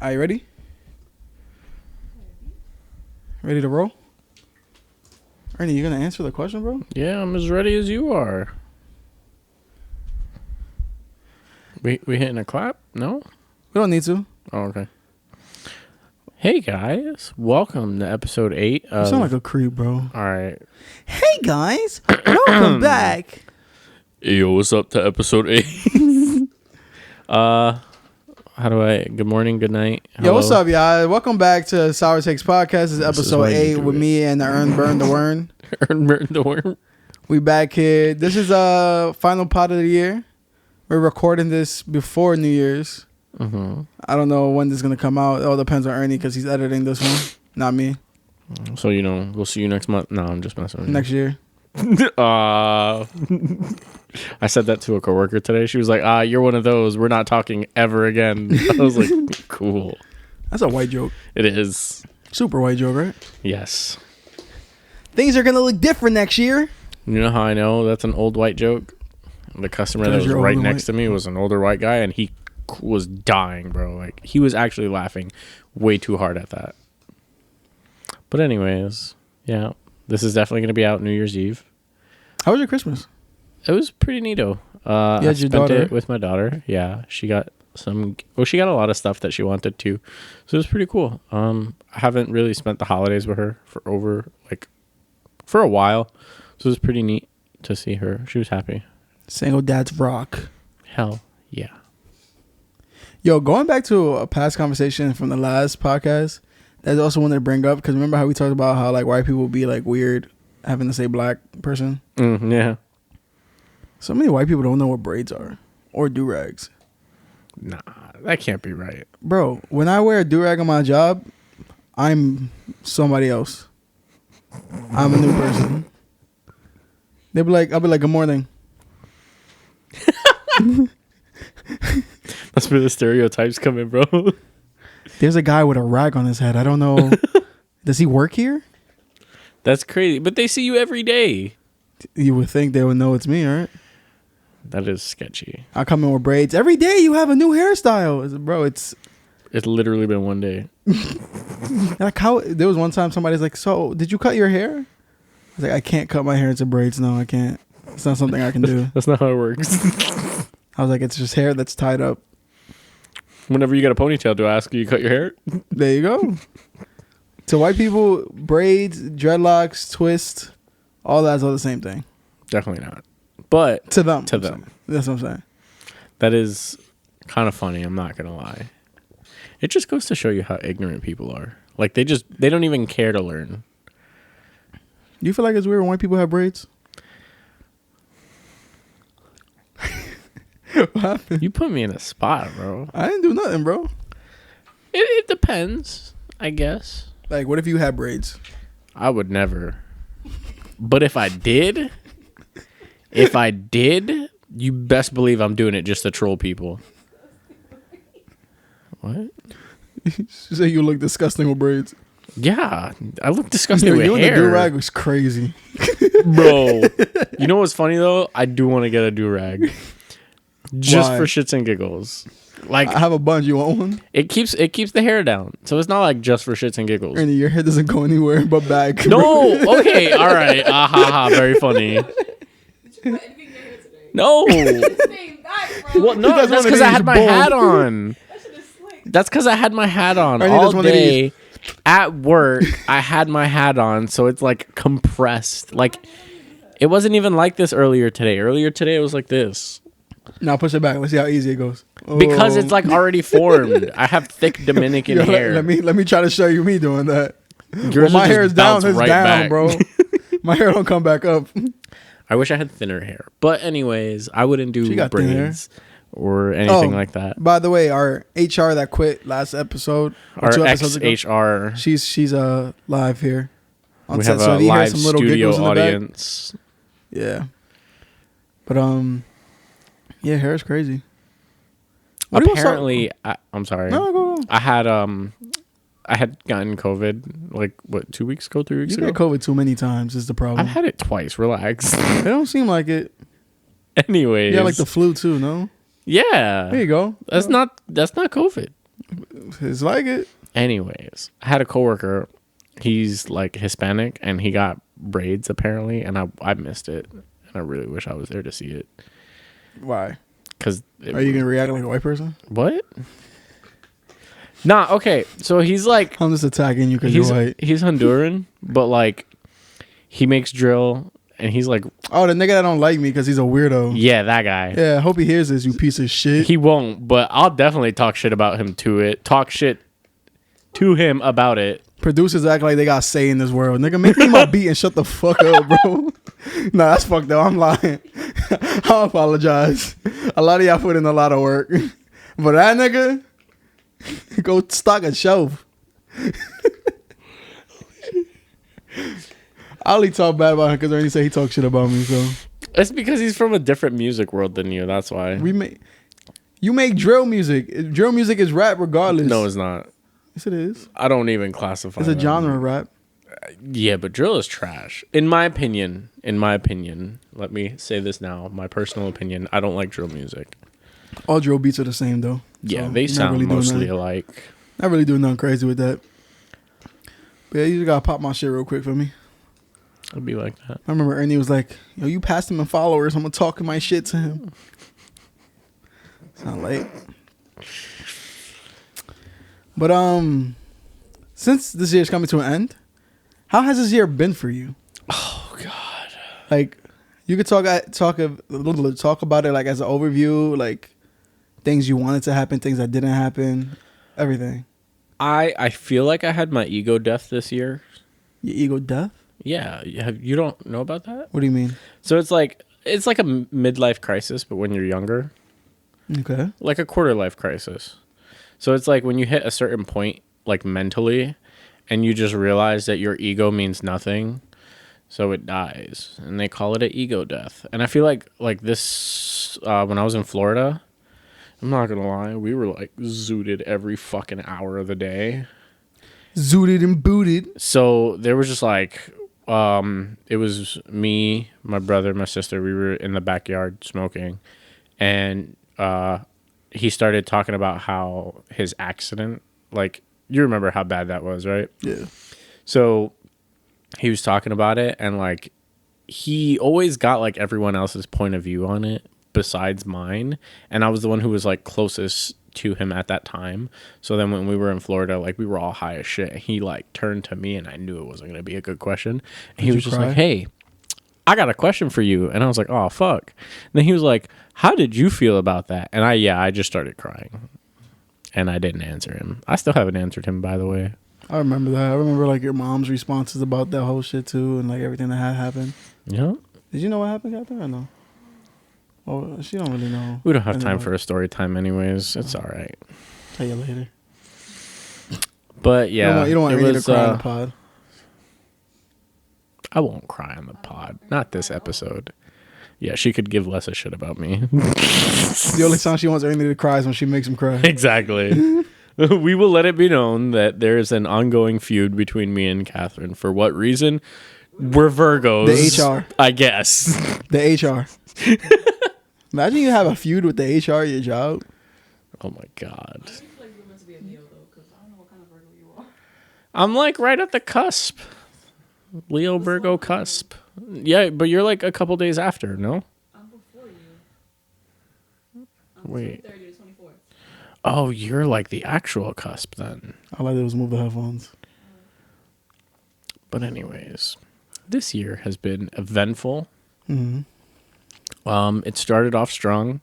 Are you ready? Ready to roll? Ernie, you gonna answer the question, bro? Yeah, I'm as ready as you are. We hitting a clap? No? We don't need to. Oh, okay. Hey guys, welcome to episode 8 You of... sound like a creep, bro. Alright. Hey guys, welcome back. Yo, what's up to episode 8? How do I... Good morning, good night. Yo, what's up, y'all? Welcome back to Sour Takes Podcast. This is episode 8 with me and the Burn the Worm. Burn the Worm. We back here. This is final pod of the year. We're recording this before New Year's. Mm-hmm. I don't know when this is gonna come out. It all depends on Ernie because he's editing this one, not me. So, we'll see you next month. No, I'm just messing with you. Next year. I said that to a coworker today. She was like, you're one of those. We're not talking ever again. I was like, cool. That's a white joke. It is. Super white joke, right? Yes. Things are gonna look different next year. You know how I know that's an old white joke? The customer that was right next to me was an older white guy, and he was dying, bro. Like, he was actually laughing way too hard at that. But anyways, yeah, this is definitely going to be out New Year's Eve. How was your Christmas? It was pretty neato. I spent it with my daughter. Yeah, she got she got a lot of stuff that she wanted to. So it was pretty cool. I haven't really spent the holidays with her for a while. So it was pretty neat to see her. She was happy. Single dads rock. Hell yeah. Yo, going back to a past conversation from the last podcast, that's also wanted to bring up, because remember how we talked about how like white people be like weird having to say black person? Yeah. So many white people don't know what braids are or do-rags. Nah, that can't be right. Bro, when I wear a do-rag on my job, I'm somebody else. I'm a new person. I'll be like, good morning. That's where the stereotypes come in, bro. There's a guy with a rag on his head. I don't know. Does he work here? That's crazy. But they see you every day. You would think they would know it's me, right? That is sketchy. I come in with braids. Every day you have a new hairstyle. Bro, it's literally been one day. like how there was one time somebody's like, so did you cut your hair? I was like, I can't cut my hair into braids. No, I can't. It's not something I can do. That's not how it works. I was like, it's just hair that's tied up. Whenever you get a ponytail, do I ask you cut your hair? There you go. To white people, braids, dreadlocks, twist, all that's all the same thing. Definitely not. But to them. That's what I'm saying. That is kind of funny. I'm not going to lie. It just goes to show you how ignorant people are. Like, they don't even care to learn. Do you feel like it's weird when white people have braids? What happened? You put me in a spot, bro. I didn't do nothing, bro. It depends, I guess. Like, what if you had braids? I would never. But if I did, you best believe I'm doing it just to troll people. What? You say you look disgusting with braids. Yeah, I look disgusting with hair. You and the do-rag was crazy. Bro, you know what's funny, though? I do want to get a do-rag. Just for shits and giggles. Like, I have a bunch. You want one? It keeps the hair down. So it's not like just for shits and giggles. Ernie, your hair doesn't go anywhere but back. No. Okay. All right. Very funny. Did you put anything in your hair today? No. Well, no, that's because I had my hat on. That's because I had my hat on all day at work. I had my hat on, so it's like compressed. Like, it wasn't even like this earlier today. Earlier today, it was like this. Now push it back. Let's see how easy it goes. Because it's like already formed. I have thick Dominican hair. Let me try to show you me doing that. Yours my hair is down. It's right down, back. Bro. My hair don't come back up. I wish I had thinner hair. But anyways, I wouldn't do braids or anything like that. By the way, our HR that quit last episode, our ex-HR, she's live here on we set. have So a if you hear live some little studio giggles audience. In the back, yeah. But yeah, hair is crazy. Apparently, I'm sorry. No, go. I had gotten COVID like 2 weeks ago, 3 weeks ago. You got COVID too many times is the problem. I've had it twice. Relax. It don't seem like it. Anyways, yeah, like the flu too. No. Yeah. There you go. That's not COVID. It's like it. Anyways, I had a coworker. He's like Hispanic, and he got braids apparently, and I missed it, and I really wish I was there to see it. Why? Because are you gonna react like a white person? What? Nah. Okay. So he's like, I'm just attacking you because you're white. He's Honduran, but like, he makes drill, and he's like, oh, the nigga that don't like me because he's a weirdo. Yeah, that guy. Yeah, I hope he hears this, you piece of shit. He won't, but I'll definitely talk shit about him to it. Talk shit to him about it. Producers act like they got say in this world. Nigga, make me my beat and shut the fuck up, bro. Nah, that's fucked up. I'm lying. I apologize. A lot of y'all put in a lot of work. But that nigga, go stock a shelf. I only talk bad about him because Ernie said he talk shit about me. So it's because he's from a different music world than you. That's why. You make drill music. Drill music is rap regardless. No, it's not. Yes, it is. I don't even classify. It's a genre of rap. Yeah, but drill is trash. In my opinion, let me say this now. My personal opinion, I don't like drill music. All drill beats are the same though. Yeah, so they sound really mostly alike. Not really doing nothing crazy with that. But yeah, you just gotta pop my shit real quick for me. It'll be like that. I remember Ernie was like, yo, you passed him in followers. I'm gonna talk my shit to him. It's not late. But since this year's coming to an end, how has this year been for you? Oh God! Like, you could talk about it like as an overview, like things you wanted to happen, things that didn't happen, everything. I feel like I had my ego death this year. Your ego death? Yeah. You don't know about that? What do you mean? So it's like a midlife crisis, but when you're younger. Okay. Like a quarter life crisis. So it's like when you hit a certain point, like mentally, and you just realize that your ego means nothing, so it dies, and they call it an ego death. And I feel like this when I was in Florida, I'm not gonna lie, we were like zooted every fucking hour of the day. Zooted and booted. So there was just like it was me, my brother, my sister. We were in the backyard smoking, and he started talking about how his accident, like, you remember how bad that was, right? Yeah. So he was talking about it, and like he always got like everyone else's point of view on it besides mine, and I was the one who was like closest to him at that time. So then when we were in Florida, like we were all high as shit. He like turned to me, and I knew it wasn't going to be a good question. And he was just like, "Hey, I got a question for you." And I was like, "Oh fuck." And then he was like, "How did you feel about that?" And I just started crying. And I didn't answer him. I still haven't answered him, by the way. I remember that. I remember like your mom's responses about that whole shit too, and like everything that had happened. Yeah. Did you know what happened, Catherine? Or no? Oh, she don't really know. We don't have time for a story time, anyways. It's all right. Tell you later. But yeah, you don't want Ernie to cry on the pod. I won't cry on the pod. Not this episode. Yeah, she could give less a shit about me. The only time she wants Ernie to cry is when she makes him cry. Exactly. We will let it be known that there is an ongoing feud between me and Catherine. For what reason? We're Virgos. The HR. I guess. The HR. Imagine you have a feud with the HR at your job. Oh my God. I think like you're meant to be a Leo though, because I don't know what kind of Virgo you are. I'm like right at the cusp. Leo Virgo cusp. Yeah, but you're like a couple days after, no? I'm before you. Wait. 23rd, you're 24th. Oh, you're like the actual cusp then. All I did was move the headphones. But anyways, this year has been eventful. Mm-hmm. It started off strong.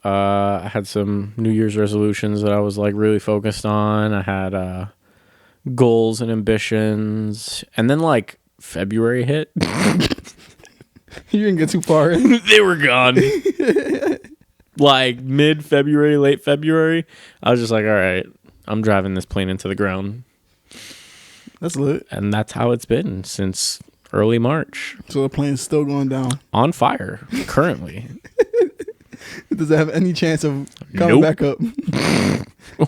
I had some New Year's resolutions that I was like really focused on. I had goals and ambitions, and then like February hit. You didn't get too far in. They were gone. Like mid-February, late February, I was just like, all right, I'm driving this plane into the ground. That's lit. And that's how it's been since early March. So the plane's still going down. On fire, currently. Does it have any chance of coming back up?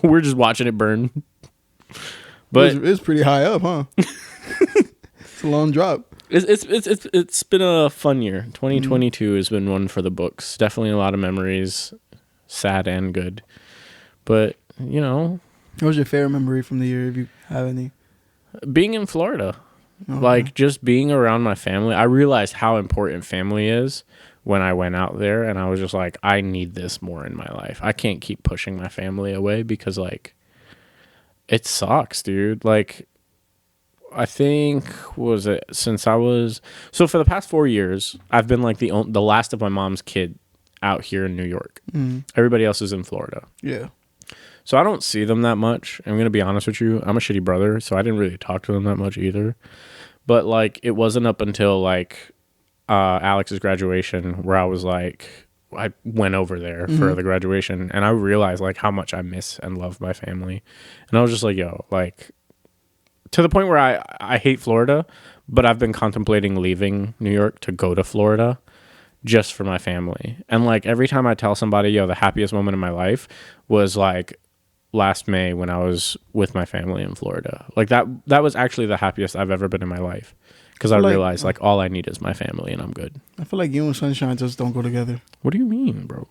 We're just watching it burn. But it's pretty high up, huh? It's a long drop. It's been a fun year. 2022 has been one for the books. Definitely a lot of memories, sad and good. But you know. What was your favorite memory from the year, if you have any? Being in Florida. Okay. Like, just being around my family. I realized how important family is when I went out there, and I was just like, I need this more in my life. I can't keep pushing my family away because, like, it sucks, dude. Like, I think, was it since I was... So, for the past 4 years, I've been, like, the last of my mom's kid out here in New York. Everybody else is in Florida. Yeah. So I don't see them that much. I'm going to be honest with you. I'm a shitty brother, so I didn't really talk to them that much either. But, like, it wasn't up until, like, Alex's graduation where I was, like, I went over there for the graduation, and I realized, like, how much I miss and love my family. And I was just like, yo, like, to the point where I hate Florida, but I've been contemplating leaving New York to go to Florida just for my family. And, like, every time I tell somebody, yo, the happiest moment of my life was, like, last May when I was with my family in Florida. Like, that was actually the happiest I've ever been in my life, because I realized, like, all I need is my family and I'm good. I feel like you and Sunshine just don't go together. What do you mean, bro?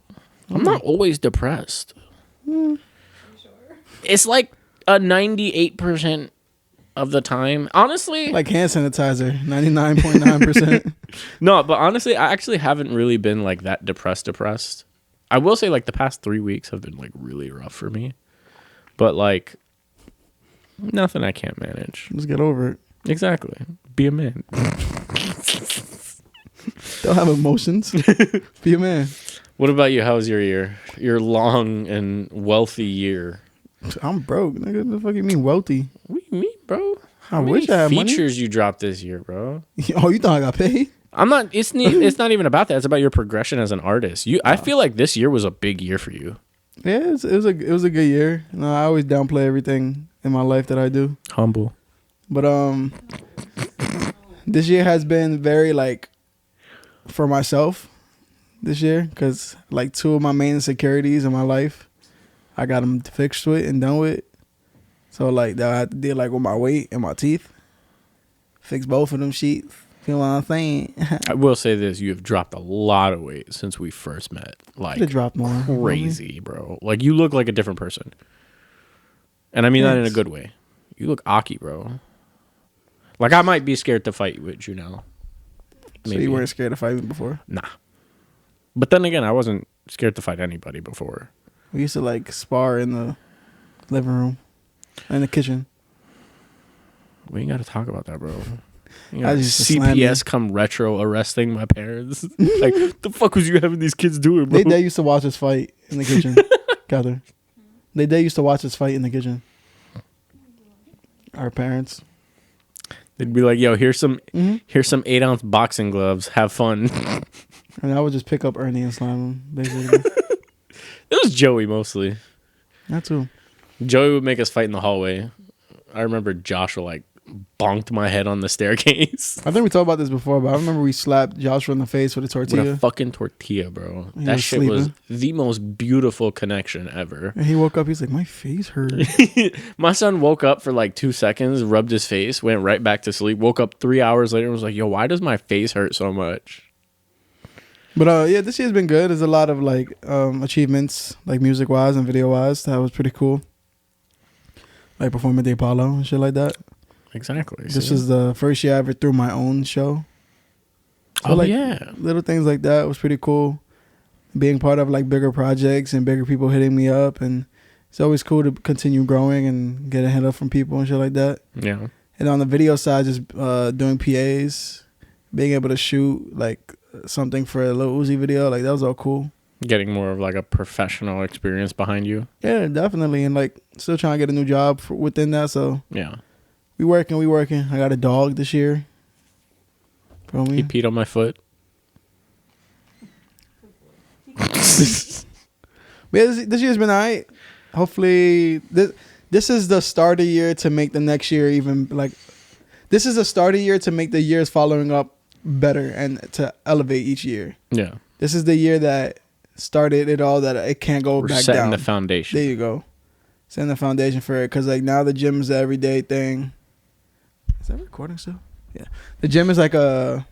I'm not always depressed. You sure? It's like a 98% of the time. Honestly, Like hand sanitizer, 99.9%. no, but honestly, I actually haven't really been, like, that depressed. I will say, like, the past 3 weeks have been, like, really rough for me. But, like, nothing I can't manage. Just get over it. Exactly. Be a man. Don't have emotions. Be a man. What about you? How was your year? Your long and wealthy year. I'm broke, nigga. What the fuck you mean wealthy? What do you mean, bro? I wish I had money. Features you dropped this year, bro? Oh, you thought I got paid? I'm not. It's not even about that. It's about your progression as an artist. I feel like this year was a big year for you. Yeah, it was a good year. No, I always downplay everything in my life that I do. Humble. But this year has been very, like, for myself this year, because, like, two of my main insecurities in my life, I got them fixed with and done with. So, like, that I had to deal, like, with my weight and my teeth. Fix both of them sheets. Feel what I'm saying? I will say this: you have dropped a lot of weight since we first met. Like, dropped more. Crazy, bro. Like, you look like a different person, and I mean that in a good way. You look Aki, bro. Like, I might be scared to fight with you now. Maybe. So you weren't scared to fight me before? Nah. But then again, I wasn't scared to fight anybody before. We used to, like, spar in the living room, in the kitchen. We ain't got to talk about that, bro. I just CPS come retro arresting my parents. Like, the fuck was you having these kids doing, bro? They used to watch us fight in the kitchen. Gather. They used to watch us fight in the kitchen. Our parents. They'd be like, yo, here's some 8-ounce boxing gloves. Have fun. And I would just pick up Ernie and slam him, basically. It was Joey mostly. That too. Joey would make us fight in the hallway. I remember Joshua, like, bonked my head on the staircase. I think we talked about this before, but I remember we slapped Joshua in the face with a tortilla. With a fucking tortilla, bro. He that shit was the most beautiful connection ever. And he woke up, he's like, my face hurts. My son woke up for like 2 seconds, rubbed his face, went right back to sleep, woke up 3 hours later and was like, yo, why does my face hurt so much? But yeah, this year's been good. There's a lot of, like, achievements, like, music-wise and video-wise. That was pretty cool. Like performing at Apollo and shit like that. Exactly. This was the first year I ever threw my own show. So, like, yeah. Little things like that was pretty cool. Being part of, like, bigger projects and bigger people hitting me up. And it's always cool to continue growing and get a hit up from people and shit like that. Yeah. And on the video side, just doing PAs, being able to shoot, like, something for a Lil Uzi video. Like, that was all cool. Getting more of, like, a professional experience behind you. Yeah, definitely. And, like, still trying to get a new job within that. So yeah. We working. I got a dog this year. Feel me? He peed on my foot. But yeah, this year's been alright. Hopefully, this is the start of the year to make the next year even, like, this is the start of the year to make the years following up better and to elevate each year. Yeah. This is the year that started it all, that it can't go back down. We're setting the foundation. There you go. Setting the foundation for it. Because, like, now the gym is the everyday thing. Is that recording still? Yeah. The gym is like a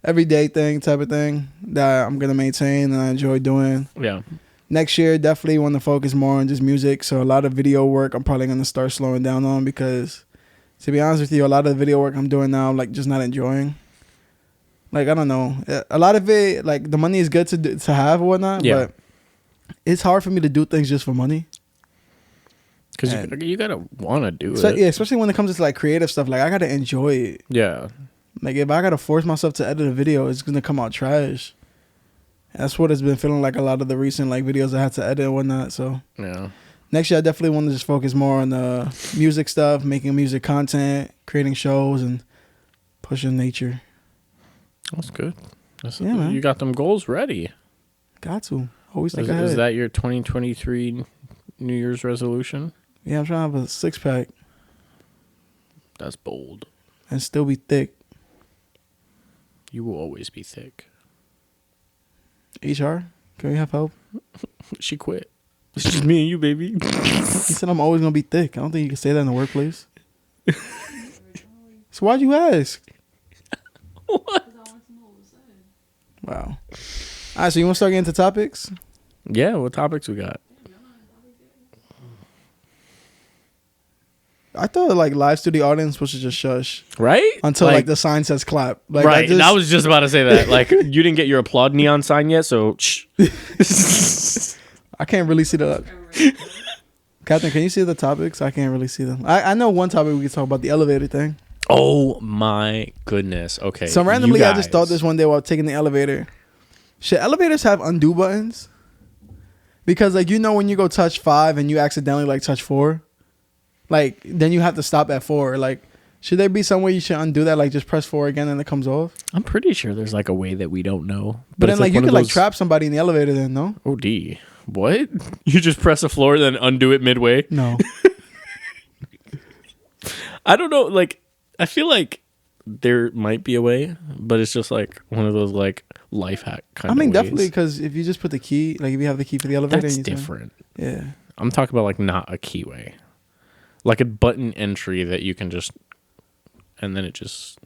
everyday thing type of thing that I'm going to maintain and I enjoy doing. Yeah. Next year, definitely want to focus more on just music. So a lot of video work I'm probably going to start slowing down on because, to be honest with you, a lot of the video work I'm doing now, I'm like just not enjoying. Like, I don't know. A lot of it, like the money is good to have or whatnot, but it's hard for me to do things just for money. Because you got to want to do it. Yeah, especially when it comes to like creative stuff. Like, I got to enjoy it. Yeah. Like, if I got to force myself to edit a video, it's going to come out trash. That's what it's been feeling like a lot of the recent like videos I had to edit and whatnot. So yeah, next year I definitely want to just focus more on the music stuff, making music content, creating shows, and pushing nature. That's good. Man. You got them goals ready. Got to. Always think ahead. Is that your 2023 New Year's resolution? Yeah, I'm trying to have a 6-pack. That's bold. And still be thick. You will always be thick. HR, can we have help? She quit. It's just me and you, baby. He said I'm always gonna be thick. I don't think you can say that in the workplace. So why'd you ask? What? Wow. All right, so you want to start getting into topics? Yeah, what topics we got? I thought like live studio audience was to just shush, right? Until like the sign says clap. Like, right. I was just about to say that. Like, you didn't get your applaud neon sign yet, so shh. I can't really see the. Captain, can you see the topics? I can't really see them. I know one topic we can talk about, the elevator thing. Oh my goodness. Okay. So randomly, I just thought this one day while taking the elevator. Should elevators have undo buttons? Because like when you go touch 5 and you accidentally like touch 4. Like, then you have to stop at 4. Like, should there be some way you should undo that? Like, just press 4 again and it comes off? I'm pretty sure there's, like, a way that we don't know. But then, like, you could, like, trap somebody in the elevator then, no? OD. What? You just press a floor, then undo it midway? No. I don't know. Like, I feel like there might be a way, but it's just, like, one of those, like, life hack kind of ways. Definitely, because if you just put the key, like, if you have the key for the elevator. That's different. Yeah. I'm talking about, like, not a key way. Like a button entry that you can just, and then it just.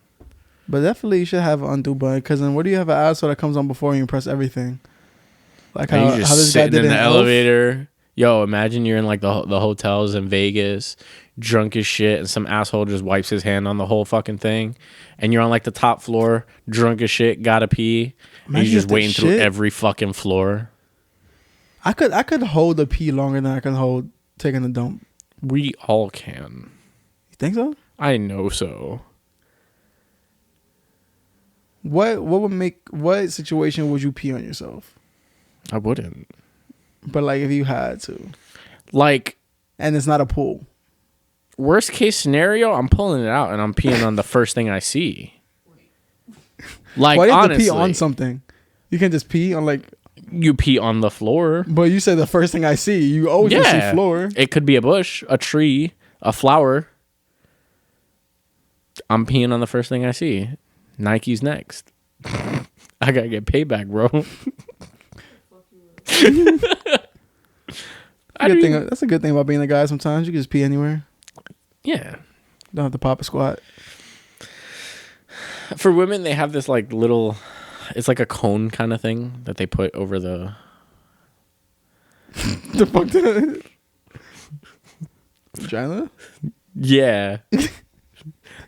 But definitely you should have an undo button, because then what do you have an asshole that comes on before you press everything? Like how this guy did in the elevator. Yo, imagine you're in like the hotels in Vegas, drunk as shit, and some asshole just wipes his hand on the whole fucking thing, and you're on like the top floor, drunk as shit, gotta pee, and you're just waiting through every fucking floor. I could hold a pee longer than I can hold taking a dump. We all can. You think so? I know so. What situation would you pee on yourself? I wouldn't. But like if you had to. Like, and it's not a pool. Worst case scenario, I'm pulling it out and I'm peeing on the first thing I see. Like, why do you have honestly, to pee on something? You can just pee on like. You pee on the floor. But you said the first thing I see. You always see floor. It could be a bush, a tree, a flower. I'm peeing on the first thing I see. Nike's next. I gotta get payback, bro. That's a good thing about being a guy sometimes. You can just pee anywhere. Yeah. Don't have to pop a squat. For women, they have this like little... It's like a cone kind of thing that they put over the... The fuck did vagina? Yeah.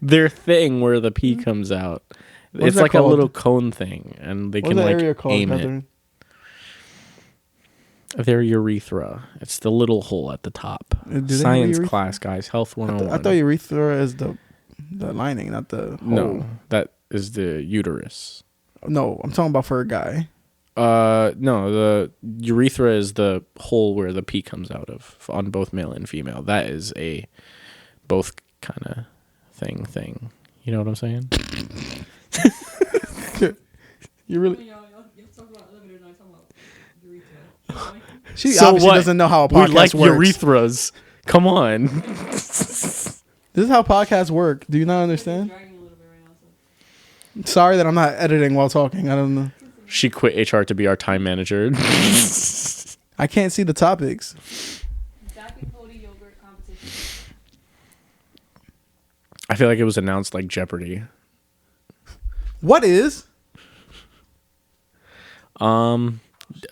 Their thing where the pee comes out. It's like called? A little cone thing, and they can like aim it. Their urethra. It's the little hole at the top. Science class, guys. Health 101. I thought urethra is the lining, not the hole. No, that is the uterus. No, I'm talking about for a guy. No, the urethra is the hole where the pee comes out of on both male and female. That is a both kind of thing. You know what I'm saying? You really... She so obviously doesn't know how a podcast works. We like urethras. Come on. This is how podcasts work. Do you not understand? Sorry that I'm not editing while talking. I don't know. She quit HR to be our time manager. I can't see the topics. I feel like it was announced like Jeopardy. What is?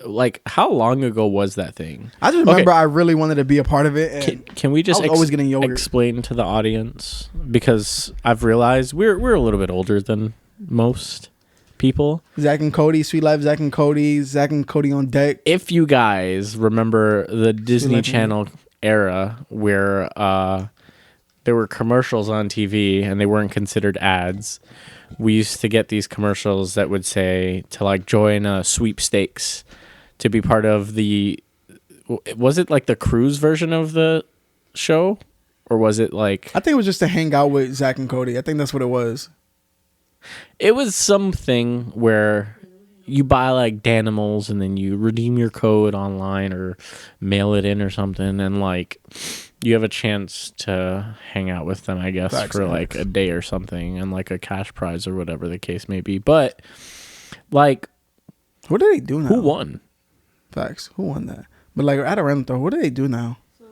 Like, how long ago was that thing? I just remember I really wanted to be a part of it. And can we just always getting yogurt. Explain to the audience? Because I've realized we're a little bit older than most people. Zack and Cody, Sweet Life, Zack and Cody on deck. If you guys remember the Disney Channel era where there were commercials on TV and they weren't considered ads, we used to get these commercials that would say to like join a sweepstakes to be part of the, was it like the cruise version of the show, or was it like, I think it was just to hang out with Zack and Cody. I think that's what it was. It was something where you buy like Danimals and then you redeem your code online or mail it in or something, and like you have a chance to hang out with them, I guess, for like a day or something, and like a cash prize or whatever the case may be. But like, what do they do now? Who won? Facts. Who won that? But like at a random throw, what do they do now? So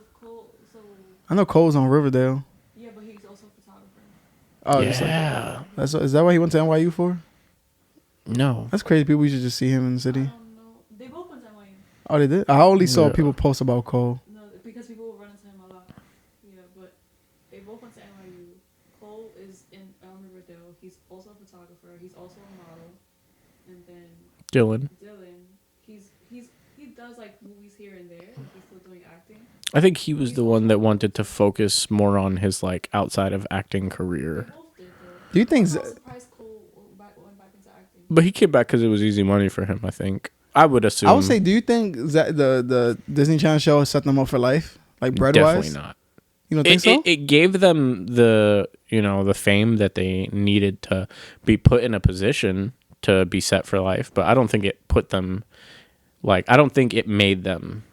I know Cole's on Riverdale. Yeah, but he's also a photographer. Oh yeah. Is that what he went to NYU for? No. That's crazy. People should just see him in the city. I don't know. They both went to NYU. Oh, they did? I only saw people post about Cole. No, because people will run into him a lot. Yeah, but they both went to NYU. Cole is in Riverdale. He's also a photographer. He's also a model. And then Dylan, he does like movies here and there. Like he's still doing acting. I think he was the one that wanted to focus more on his like outside of acting career. Do you think? But he came back because it was easy money for him, I think. I would assume. I would say, do you think that the Disney Channel show set them up for life? Like bread-wise? Definitely not. You don't think so? It gave them the fame that they needed to be put in a position to be set for life. But I don't think it put them, I don't think it made them,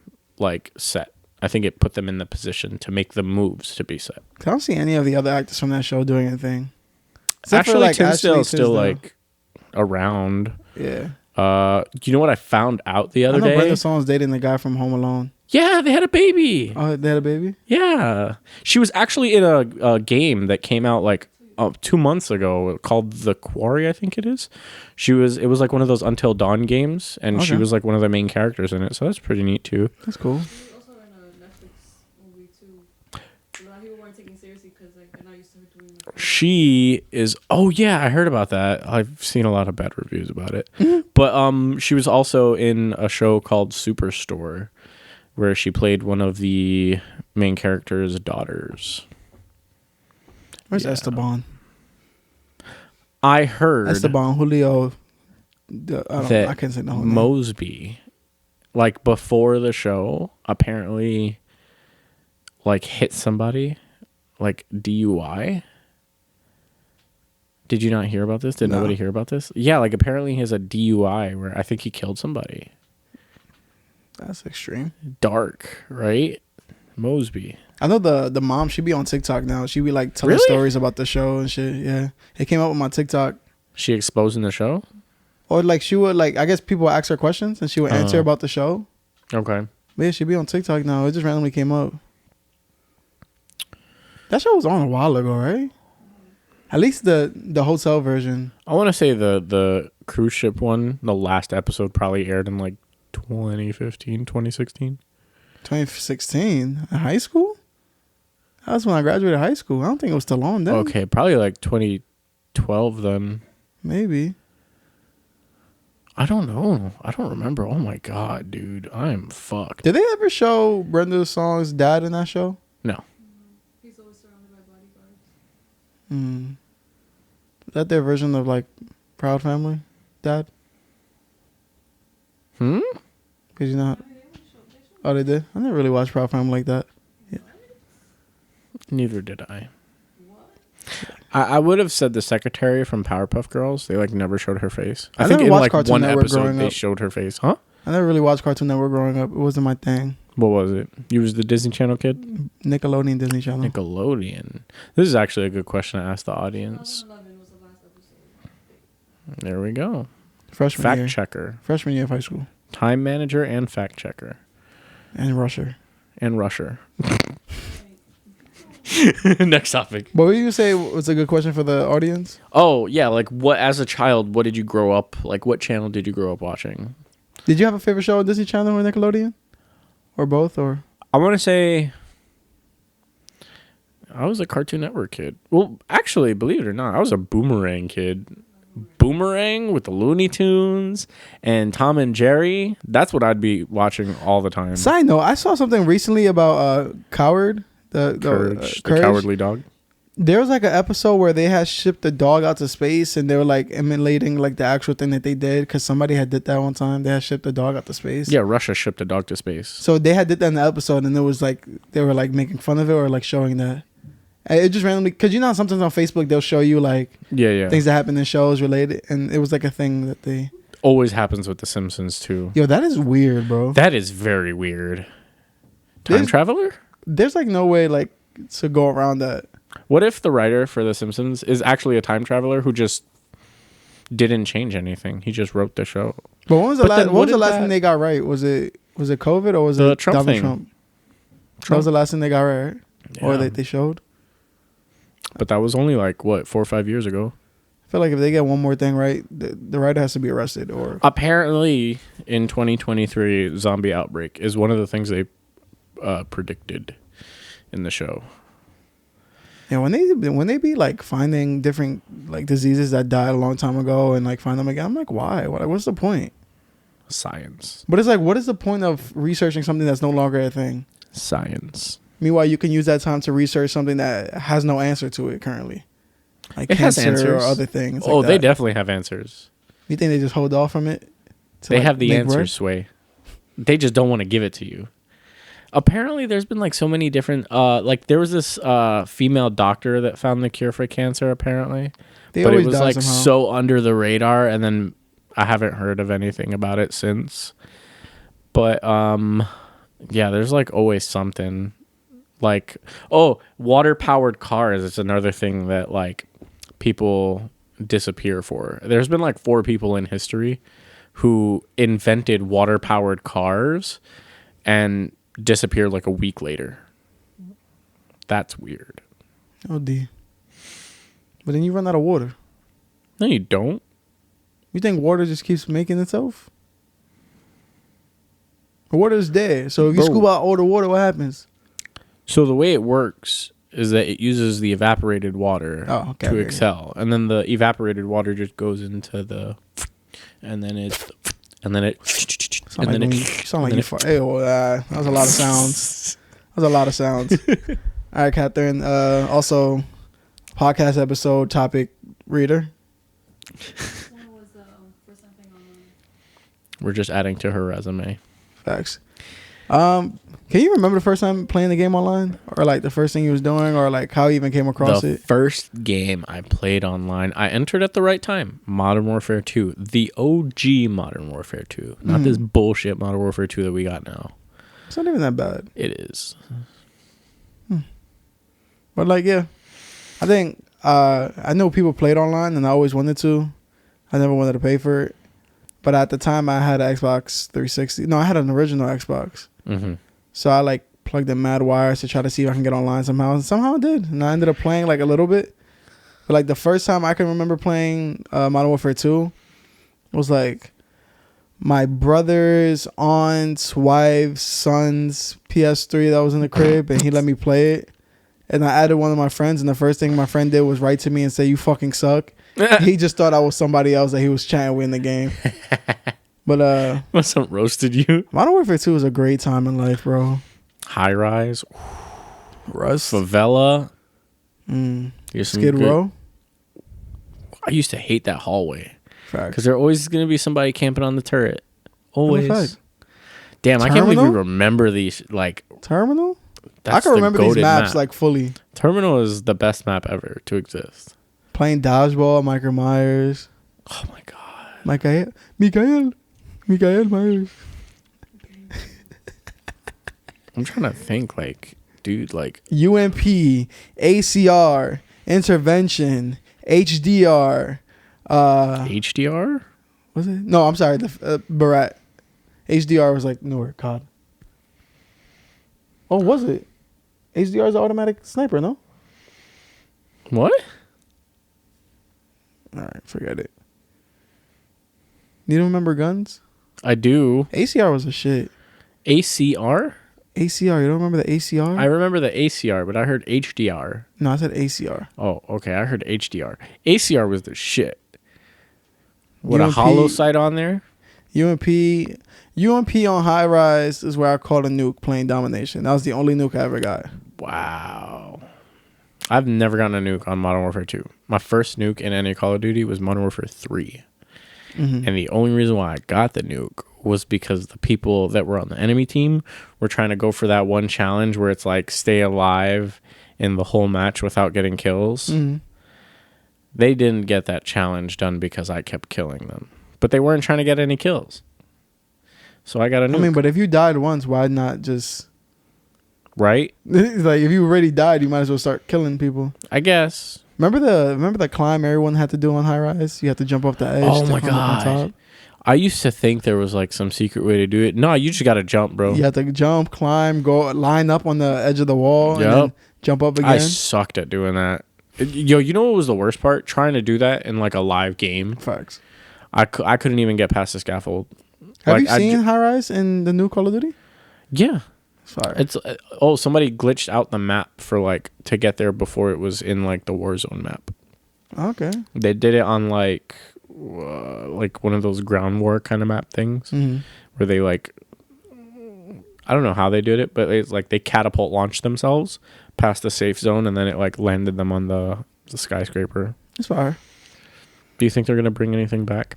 set. I think it put them in the position to make the moves to be set. I don't see any of the other actors from that show doing anything. Actually, Tinsdale is still, around. Yeah. You know what I found out the other day? Brenda Song's dating the guy from Home Alone. Yeah, they had a baby. Oh, they had a baby? Yeah. She was actually in a game that came out 2 months ago called The Quarry, I think it is. It was one of those Until Dawn games, and she was one of the main characters in it, so that's pretty neat too. That's cool. She was also in a Netflix movie too. A lot of people weren't taking seriously because they're not used to her doing it. She is. Oh yeah, I heard about that. I've seen a lot of bad reviews about it. But she was also in a show called Superstore, where she played one of the main character's daughters. Where's Esteban? I heard Esteban Julio. I can't say no. Mosby, before the show, apparently, hit somebody, DUI. Did you not hear about this? Did nobody hear about this? Yeah, apparently he has a DUI where I think he killed somebody. That's extreme. Dark, right? Mosby. I know the mom, she be on TikTok now. She be telling stories about the show and shit. Yeah. It came up with my TikTok. She exposing the show? Or she would I guess people would ask her questions and she would answer about the show. Okay. But yeah, she be on TikTok now. It just randomly came up. That show was on a while ago, right? At least the hotel version. I want to say the cruise ship one, the last episode probably aired in 2015, 2016. 2016? In high school? That was when I graduated high school. I don't think it was still on then. Okay, probably 2012 then. Maybe. I don't know. I don't remember. Oh my god, dude. I'm fucked. Did they ever show Brenda Song's dad in that show? No. He's always surrounded by bodyguards. Is that their version of Proud Family? Dad? Because you're not. Oh, they did? I never really watched Proud Family like that. Yeah. Neither did I. I would have said the secretary from Powerpuff Girls. They never showed her face. I think in Cartoon one Network episode they up. showed her face. Huh? I never really watched Cartoon Network growing up. It wasn't my thing. What was it? You was the Disney Channel kid? Nickelodeon, Disney Channel. Nickelodeon. This is actually a good question to ask the audience. 2011 was the last episode. There we go. Freshman year. Fact checker. Freshman year of high school. Time manager and fact checker. And rusher. Next topic. What would you say was a good question for the audience? Oh, yeah. What, as a child, what did you grow up, what channel did you grow up watching? Did you have a favorite show on Disney Channel or Nickelodeon? Or both? Or I want to say I was a Cartoon Network kid. Well, actually, believe it or not, I was a Boomerang kid. Boomerang with the Looney Tunes and Tom and Jerry. That's what I'd be watching all the time. Side note, I saw something recently about Coward, the Courage, the cowardly dog. There was like an episode where they had shipped the dog out to space, and they were like emulating like the actual thing that they did, because somebody had did that one time. They had shipped the dog out to space. Yeah, Russia shipped a dog to space. So they had did that in the episode, and it was like they were like making fun of it or like showing that. And it just randomly, because you know sometimes on Facebook they'll show you like things that happen in shows related, and it was like a thing that they always happens with The Simpsons too. Yo, that is weird, bro. That is very weird. Time traveler? There's like no way like to go around that. What if the writer for The Simpsons is actually a time traveler who just didn't change anything? He just wrote the show. But when was the last? What was the last thing they got right? Was it COVID or was it Trump Donald thing? Trump? That was the last thing they got right, Yeah. or they showed. But that was only like what 4 or 5 years ago. I feel like if they get one more thing right, the writer has to be arrested. Or apparently in 2023, zombie outbreak is one of the things they predicted in the show. Yeah, when they be like finding different like diseases that died a long time ago and like find them again, I'm like, why? What's the point? Science. But it's like, what is the point of researching something that's no longer a thing? Science. Meanwhile, you can use that time to research something that has no answer to it currently, like it has answers or other things. Oh, like they that. definitely have answers. You think they just hold off from it? They have the answers, Sway. They just don't want to give it to you. Apparently, there's been like so many different. Like there was this female doctor that found the cure for cancer. Apparently, but it was like so under the radar, and then I haven't heard of anything about it since. But yeah, there's like always something. Like, oh, water powered cars is another thing that like people disappear for. There's been like 4 people in history who invented water powered cars and disappeared like a week later. That's weird. Oh, D. But then you run out of water. No, you don't. You think water just keeps making itself? Water is there. So if you scoop out all the water, what happens? So the way it works is that it uses the evaporated water to excel, and then the evaporated water just goes into the, and then it. Sound like you fart. Hey, that was a lot of sounds. That was a lot of sounds. All right, Catherine. Also, podcast episode topic reader. When was the first time playing online? We're just adding to her resume. Facts. Can you remember the first time playing the game online, or like the first thing you was doing, or like how you even came across it? The first game I played online, I entered at the right time. Modern Warfare 2, the OG Modern Warfare 2, not this bullshit Modern Warfare 2 that we got now. It's not even that bad. It is. But like, yeah, I think I know people played online, and I always wanted to. I never wanted to pay for it, but at the time I had an Xbox 360. No, I had an original Xbox. Mm-hmm. So I like plugged in mad wires to try to see if I can get online somehow. And somehow I did. And I ended up playing like a little bit. But like the first time I can remember playing Modern Warfare 2 was like my brother's aunt's wife's son's PS3 that was in the crib, and he let me play it. And I added one of my friends, and the first thing my friend did was write to me and say, "You fucking suck." He just thought I was somebody else that he was chatting with in the game. But what's up, roasted you? Modern Warfare 2 was a great time in life, bro. High Rise, Rust, Favela, Skid Row. I used to hate that hallway Facts. because there's always going to be somebody camping on the turret. Always. Damn, Terminal? I can't believe we remember these. Like Terminal. I can remember these maps like fully. Terminal is the best map ever to exist. Playing dodgeball, Michael Myers. Oh my god, Mikael Myers. I'm trying to think, like, dude, like UMP, ACR, Intervention, HDR. HDR? Was it? No, I'm sorry. The Barat. HDR was like newer COD. Oh, was it? HDR is an automatic sniper, no? What? All right, forget it. You don't remember guns? I do. ACR was a shit. ACR? ACR. You don't remember the ACR? I remember the ACR, but I heard HDR. No, I said ACR. Oh, okay. I heard HDR. ACR was the shit. What, UMP, a hollow sight on there? UMP on high rise is where I caught a nuke playing domination. That was the only nuke I ever got. Wow. I've never gotten a nuke on Modern Warfare 2. My first nuke in any Call of Duty was Modern Warfare 3. Mm-hmm. And the only reason why I got the nuke was because the people that were on the enemy team were trying to go for that one challenge where it's like stay alive in the whole match without getting kills. Mm-hmm. They didn't get that challenge done because I kept killing them. But they weren't trying to get any kills. So I got a nuke. I mean, but if you died once, why not just... Right? Like, if you already died, you might as well start killing people. I guess. Remember the climb everyone had to do on high rise? You had to jump off the edge. Oh my God. On top? I used to think there was like some secret way to do it. No, you just got to jump, bro. You have to jump, climb, go line up on the edge of the wall, and then jump up again. I sucked at doing that. Yo, you know what was the worst part? Trying to do that in like a live game. Facts. I couldn't even get past the scaffold. Have you seen high rise in the new Call of Duty? Yeah. Sorry. It's somebody glitched out the map for like to get there before it was in like the Warzone map. Okay. They did it on like one of those ground war kind of map things where they like, I don't know how they did it, but it's like they catapult launched themselves past the safe zone and then it like landed them on the skyscraper. That's fire. Do you think they're gonna bring anything back?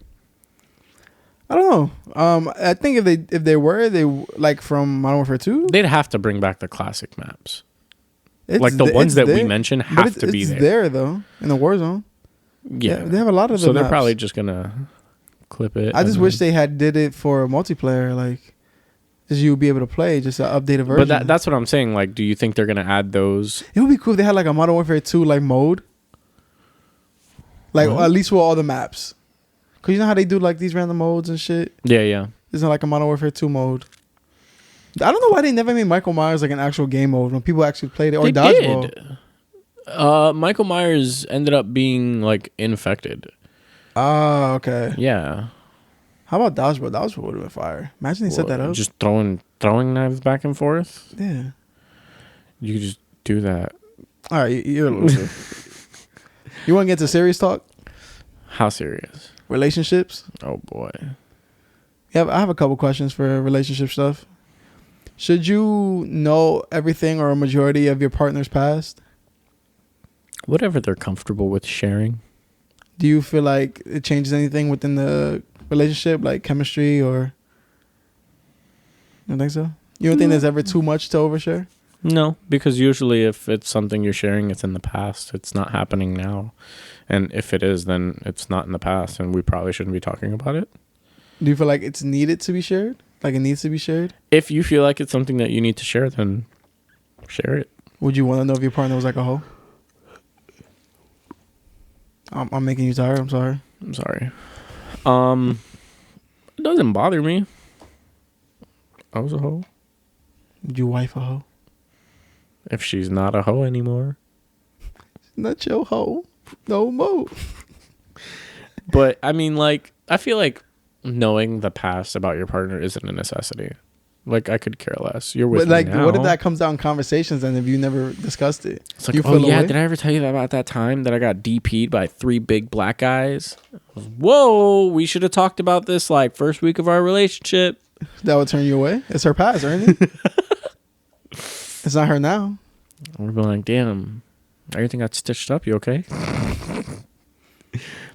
I don't know. I think if they were like from Modern Warfare 2, they'd have to bring back the classic maps. Like the ones that we mentioned have to be there. It's there though in the Warzone. Yeah, they have a lot of them. So they're probably just gonna clip it. I just wish they had did it for multiplayer, like just you would be able to play just an updated version. But that's what I'm saying. Like, do you think they're gonna add those? It would be cool if they had like a Modern Warfare 2 like mode, like at least with all the maps. Cause you know how they do like these random modes and shit. Yeah. Isn't like a Modern Warfare 2 mode. I don't know why they never made Michael Myers like an actual game mode when people actually played it or Dodgeball. Did. Michael Myers ended up being like infected. Ah, okay. Yeah. How about Dodgeball? Dodgeball would have been fire. Imagine they set that up. Just throwing knives back and forth. Yeah. You could just do that. All right, you're a loser. You want to get to serious talk? How serious? Relationships. Oh boy. Yeah, I have a couple questions for relationship stuff. Should you know everything or a majority of your partner's past? Whatever they're comfortable with sharing. Do you feel like it changes anything within the relationship, like chemistry or... You don't think so? You don't think there's ever too much to overshare? No, because usually if it's something you're sharing, it's in the past. It's not happening now. And if it is, then it's not in the past, and we probably shouldn't be talking about it. Do you feel like it's needed to be shared? Like it needs to be shared? If you feel like it's something that you need to share, then share it. Would you want to know if your partner was like a hoe? I'm making you tired. I'm sorry. It doesn't bother me. I was a hoe. Would you wife a hoe? If she's not a hoe anymore. Not your hoe. No more. But I mean, like, I feel like knowing the past about your partner isn't a necessity. Like, I could care less. You're with me now. What if that comes out in conversations and if you never discussed it? It's like, did I ever tell you about that time that I got DP'd by 3 big black guys? Whoa, we should have talked about this like first week of our relationship. That would turn you away? It's her past, Ernie. It's not her now. We're going like, damn, everything got stitched up. You okay?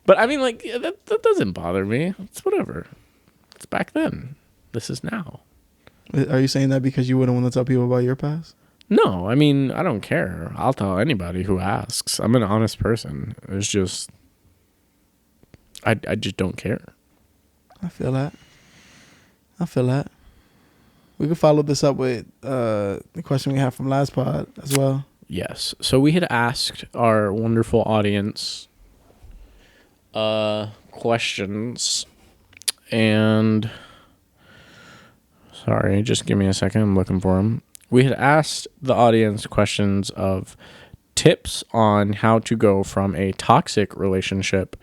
But I mean, like, yeah, that doesn't bother me. It's whatever. It's back then. This is now. Are you saying that because you wouldn't want to tell people about your past? No, I mean, I don't care. I'll tell anybody who asks. I'm an honest person. It's just, I just don't care. I feel that. We could follow this up with the question we had from last pod as well. Yes. So we had asked our wonderful audience questions, and sorry, just give me a second. I'm looking for them. We had asked the audience questions of tips on how to go from a toxic relationship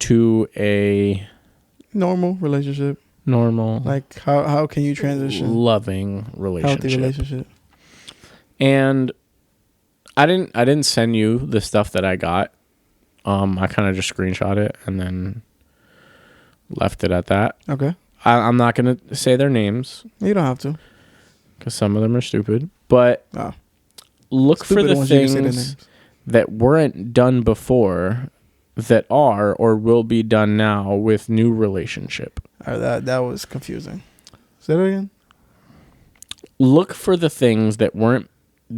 to a normal relationship. normal, like how can you transition? Loving relationship. Healthy relationship. And I didn't send you the stuff that I got. I kind of just screenshot it and then left it at that. Okay. I'm not gonna say their names. You don't have to, because some of them are stupid. But look for the things that weren't done before that are or will be done now with new relationship. That was confusing. Say that again. Look for the things that weren't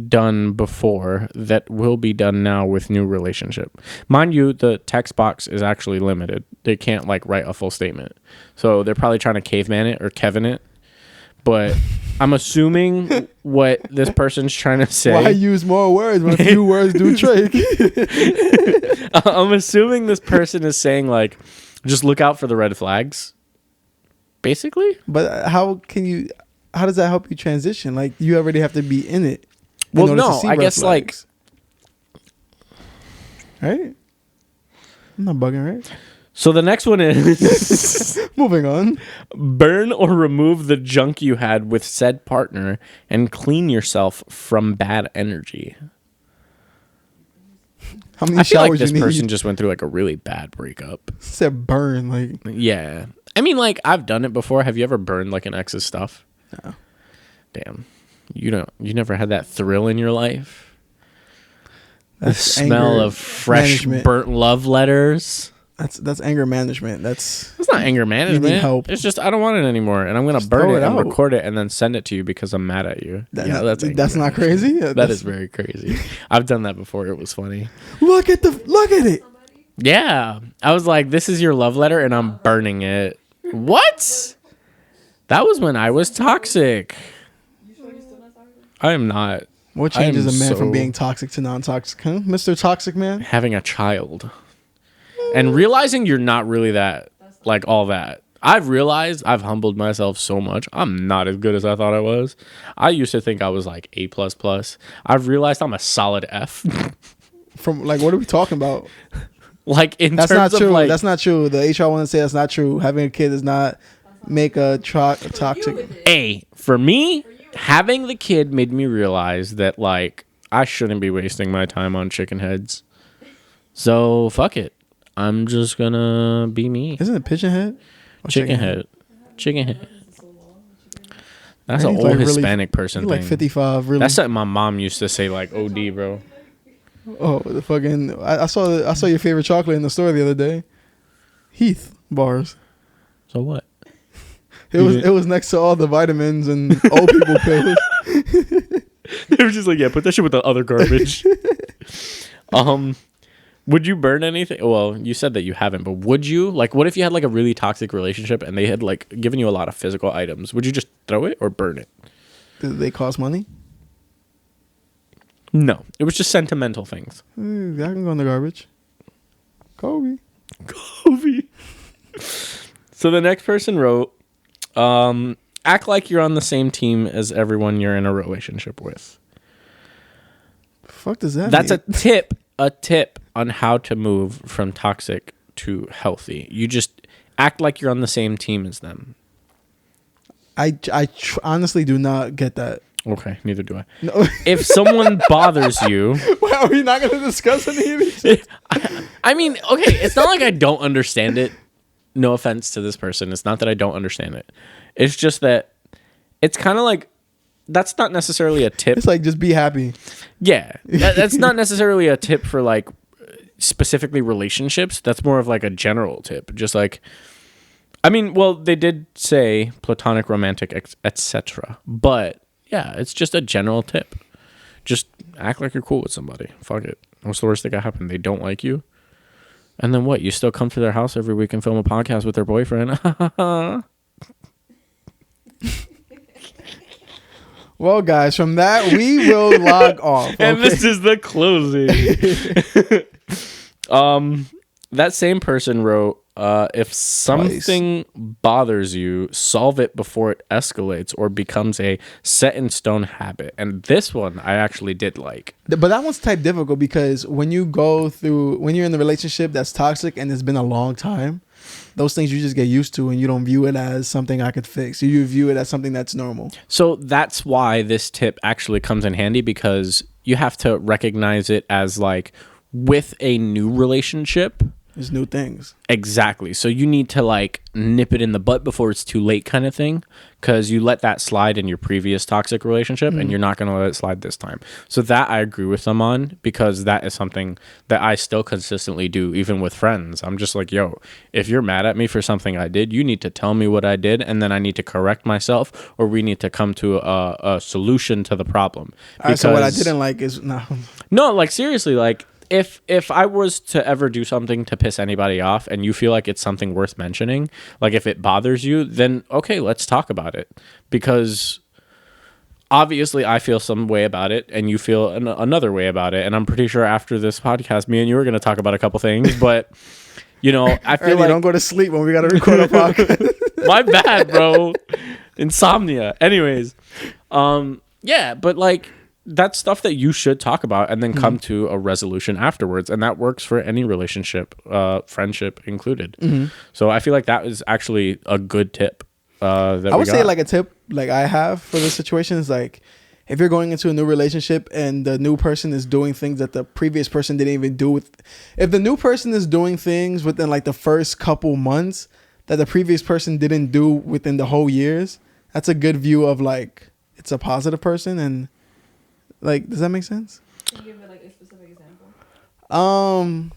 done before that will be done now with new relationship. Mind you, the text box is actually limited. They can't like write a full statement. So they're probably trying to caveman it or Kevin it. But I'm assuming what this person's trying to say. Why use more words when a few words do trick? I'm assuming this person is saying like, just look out for the red flags. Basically. But how does that help you transition? Like you already have to be in it. Well, no, I guess flags. Right? I'm not bugging, right? So the next one is moving on. Burn or remove the junk you had with said partner and clean yourself from bad energy. How many I feel like showers this person just went through like a really bad breakup. Said burn, like yeah. I mean, like I've done it before. Have you ever burned like an ex's stuff? No. Damn. You never had that thrill in your life? The smell of fresh burnt love letters. That's anger management. It's not anger management. Help. It's just I don't want it anymore, and I'm gonna burn it and record it and then send it to you because I'm mad at you. That's not crazy. That is very crazy. I've done that before. It was funny. Look at it. Yeah, I was like, "This is your love letter," and I'm burning it. What? That was when I was toxic. I am not. What changes a man from being toxic to non-toxic, huh? Mr. Toxic Man? Having a child. And realizing you're not really that, like all that. I've realized I've humbled myself so much. I'm not as good as I thought I was. I used to think I was like A++. I've realized I'm a solid F. From like, what are we talking about? Like that's terms not true. Of like, that's not true. The HR want to say that's not true. Having a kid does not make a toxic. For me, having the kid made me realize that like I shouldn't be wasting my time on chicken heads. So fuck it. I'm just gonna be me. Isn't it pigeon head? Chicken head. Chicken head. That's an old Hispanic person thing. Like 55. Really. That's something my mom used to say. Like OD, bro. Oh, the fucking! I saw your favorite chocolate in the store the other day. Heath bars. So what? It was next to all the vitamins and old people pills. They were just like, yeah, put that shit with the other garbage. Would you burn anything? Well, you said that you haven't, but would you? Like, what if you had like a really toxic relationship and they had like given you a lot of physical items? Would you just throw it or burn it? Did they cost money? No, it was just sentimental things. I can go in the garbage. Kobe. So the next person wrote, act like you're on the same team as everyone you're in a relationship with. Fuck does that That's mean? a tip on how to move from toxic to healthy. You just act like you're on the same team as them. I honestly do not get that. Okay, neither do I. No. If someone bothers you... Well, are we not going to discuss any of these? I mean, okay, it's not like I don't understand it. No offense to this person. It's not that I don't understand it. It's just that it's kind of like, that's not necessarily a tip. It's like, just be happy. Yeah. That's not necessarily a tip for like specifically relationships. That's more of like a general tip. Just like, I mean, well, they did say platonic, romantic, etc. But yeah, it's just a general tip. Just act like you're cool with somebody. Fuck it. What's the worst thing that could happen? They don't like you. And then what? You still come to their house every week and film a podcast with their boyfriend. Well, guys, from that, we will log off. Okay? And this is the closing. That same person wrote, if something bothers you, solve it before it escalates or becomes a set in stone habit. And this one I actually did like. But that one's type difficult because when you're in the relationship that's toxic and it's been a long time, those things you just get used to, and you don't view it as something I could fix. You view it as something that's normal. So that's why this tip actually comes in handy, because you have to recognize it as like with a new relationship. There's new things. Exactly. So you need to like nip it in the butt before it's too late kind of thing, because you let that slide in your previous toxic relationship and you're not going to let it slide this time. So that I agree with them on, because that is something that I still consistently do, even with friends. I'm just like, yo, if you're mad at me for something I did, you need to tell me what I did, and then I need to correct myself, or we need to come to a solution to the problem. So what I didn't like is no, like seriously, like if I was to ever do something to piss anybody off and you feel like it's something worth mentioning, like if it bothers you, then okay, let's talk about it. Because obviously I feel some way about it and you feel another way about it. And I'm pretty sure after this podcast, me and you are going to talk about a couple things. But, you know, I feel like... don't go to sleep when we got to record a podcast. My bad, bro. Insomnia. Anyways. Yeah, but like... that's stuff that you should talk about and then come to a resolution afterwards. And that works for any relationship, friendship included. So I feel like that is actually a good tip. I would say like a tip like I have for this situation is like, if you're going into a new relationship and the new person is doing things that the previous person didn't even do if the new person is doing things within like the first couple months that the previous person didn't do within the whole years, that's a good view of like, it's a positive person. And like, does that make sense? Can you give it like a specific example?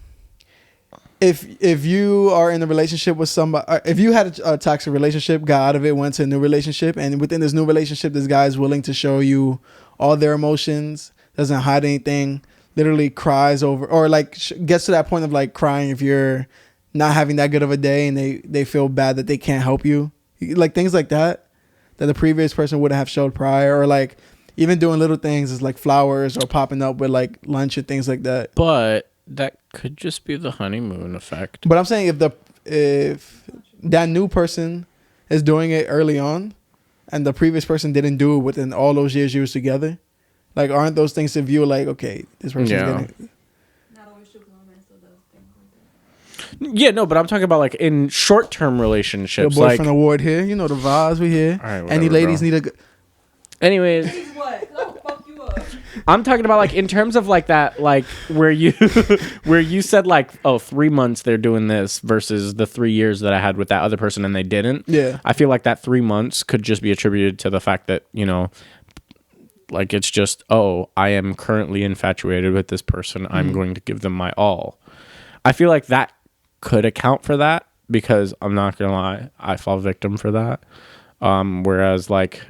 If you are in a relationship with somebody, if you had a toxic relationship, got out of it, went to a new relationship, and within this new relationship, this guy is willing to show you all their emotions, doesn't hide anything, literally cries over, or like gets to that point of like crying if you're not having that good of a day and they feel bad that they can't help you, like things like that the previous person wouldn't have showed prior, or like even doing little things is like flowers or popping up with like lunch and things like that. But that could just be the honeymoon effect. But I'm saying if that new person is doing it early on and the previous person didn't do it within all those years you was together, like aren't those things to view like, okay, this person's getting... Not always true, because my man still does things like that. Yeah, no, but I'm talking about like in short-term relationships. Your boyfriend award here, you know the vibes we here. All right, whatever, any ladies need a... Anyways, what? I'll fuck you up. I'm talking about like in terms of like that, like where you said like, oh, 3 months they're doing this versus the 3 years that I had with that other person and they didn't. Yeah. I feel like that 3 months could just be attributed to the fact that, you know, like it's just, oh, I am currently infatuated with this person. I'm going to give them my all. I feel like that could account for that, because I'm not going to lie, I fall victim for that. Whereas like,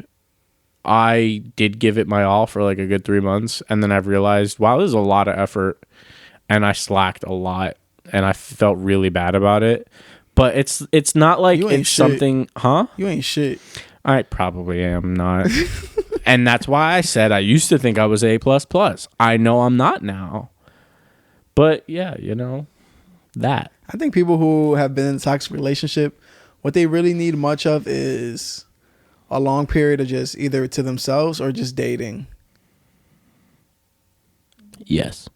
I did give it my all for like a good 3 months, and then I've realized, wow, this is a lot of effort, and I slacked a lot, and I felt really bad about it. But it's not like it's something, huh? You ain't shit. I probably am not, and that's why I said I used to think I was A++. I know I'm not now, but yeah, you know that. I think people who have been in a toxic relationship, what they really need much of is a long period of just either to themselves or just dating. Yes.